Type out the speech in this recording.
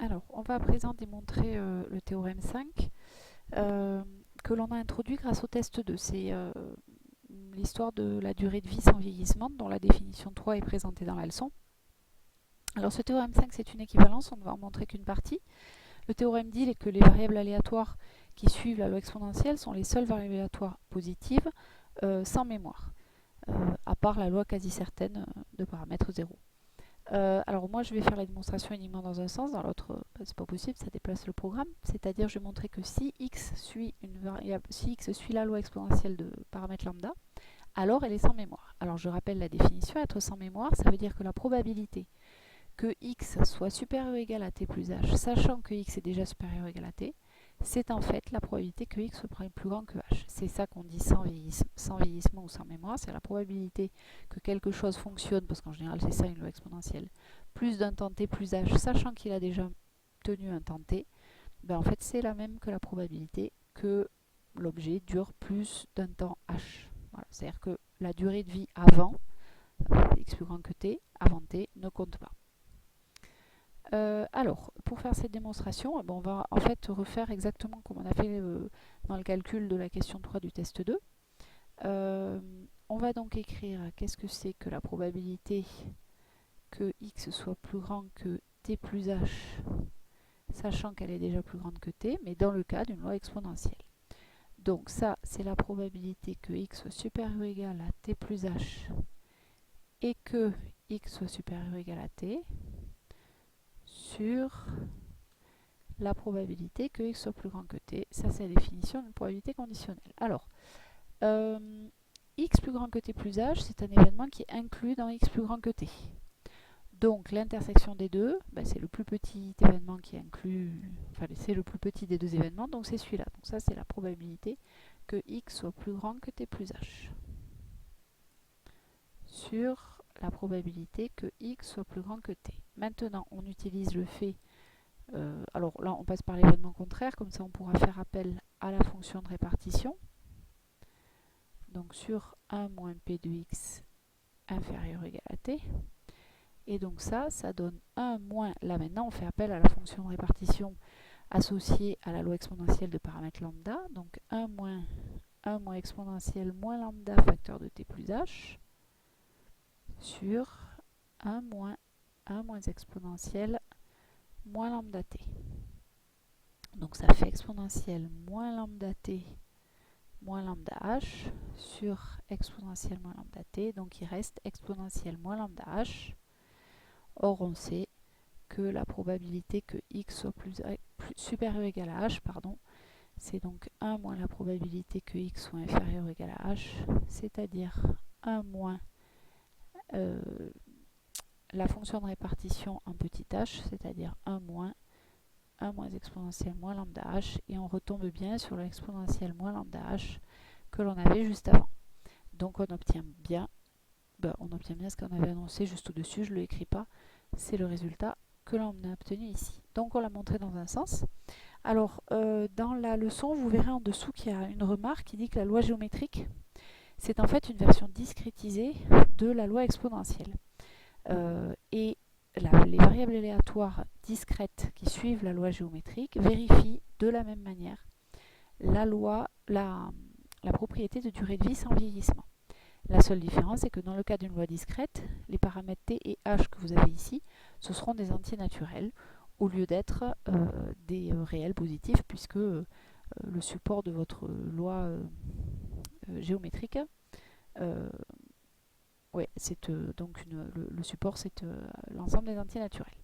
Alors, on va à présent démontrer le théorème 5 que l'on a introduit grâce au test 2. C'est l'histoire de la durée de vie sans vieillissement, dont la définition 3 est présentée dans la leçon. Alors, ce théorème 5, c'est une équivalence, on ne va en montrer qu'une partie. Le théorème dit que les variables aléatoires qui suivent la loi exponentielle sont les seules variables aléatoires positives sans mémoire, à part la loi quasi certaine de paramètre 0. Alors moi je vais faire la démonstration uniquement dans un sens, dans l'autre c'est pas possible, ça déplace le programme. C'est-à-dire je vais montrer que si x suit une variable, si x suit la loi exponentielle de paramètre lambda, alors elle est sans mémoire. Alors je rappelle la définition, être sans mémoire, ça veut dire que la probabilité que x soit supérieur ou égal à t plus h, sachant que x est déjà supérieur ou égal à t, c'est en fait la probabilité que x soit plus grand que h. C'est ça qu'on dit sans vieillissement ou sans mémoire, c'est la probabilité que quelque chose fonctionne, parce qu'en général c'est ça une loi exponentielle, plus d'un temps t plus h, sachant qu'il a déjà tenu un temps t, ben en fait c'est la même que la probabilité que l'objet dure plus d'un temps h. Voilà. C'est-à-dire que la durée de vie avant x plus grand que t, avant t, ne compte pas. Alors, pour faire cette démonstration, on va en fait refaire exactement comme on a fait dans le calcul de la question 3 du test 2. On va donc écrire qu'est-ce que c'est que la probabilité que x soit plus grand que t plus h, sachant qu'elle est déjà plus grande que t, mais dans le cas d'une loi exponentielle. Donc ça, c'est la probabilité que x soit supérieur ou égal à t plus h et que x soit supérieur ou égal à t, sur la probabilité que x soit plus grand que t. Ça, c'est la définition d'une probabilité conditionnelle. Alors, x plus grand que t plus h, c'est un événement qui est inclus dans x plus grand que t. Donc, l'intersection des deux, ben, c'est le plus petit événement qui est inclus, enfin, c'est le plus petit des deux événements, donc c'est celui-là. Donc ça, c'est la probabilité que x soit plus grand que t plus h, sur la probabilité que x soit plus grand que t. Maintenant, on utilise le fait alors là, on passe par l'événement contraire, comme ça on pourra faire appel à la fonction de répartition. Donc sur 1 moins p de x inférieur ou égal à t. Et donc ça donne 1 moins, là maintenant on fait appel à la fonction de répartition associée à la loi exponentielle de paramètre lambda. Donc 1 moins exponentielle moins lambda facteur de t plus h sur 1 moins exponentielle moins lambda t. Donc ça fait exponentielle moins lambda t moins lambda h sur exponentielle moins lambda t. Donc il reste exponentielle moins lambda h. Or on sait que la probabilité que x soit supérieur ou égal à h, c'est donc 1 moins la probabilité que x soit inférieur ou égal à h, c'est-à-dire 1 moins la fonction de répartition en petit h, c'est-à-dire 1 moins exponentielle moins lambda h, et on retombe bien sur l'exponentielle moins lambda h que l'on avait juste avant. Donc on obtient bien ce qu'on avait annoncé juste au-dessus, je ne le écris pas, c'est le résultat que l'on a obtenu ici. Donc on l'a montré dans un sens. Alors dans la leçon, vous verrez en dessous qu'il y a une remarque qui dit que la loi géométrique, c'est en fait une version discrétisée de la loi exponentielle. Et les variables aléatoires discrètes qui suivent la loi géométrique vérifient de la même manière la propriété de durée de vie sans vieillissement. La seule différence, c'est que dans le cas d'une loi discrète, les paramètres t et h que vous avez ici, ce seront des entiers naturels au lieu d'être des réels positifs, puisque le support de votre loi géométrique, donc le support, c'est l'ensemble des entiers naturels.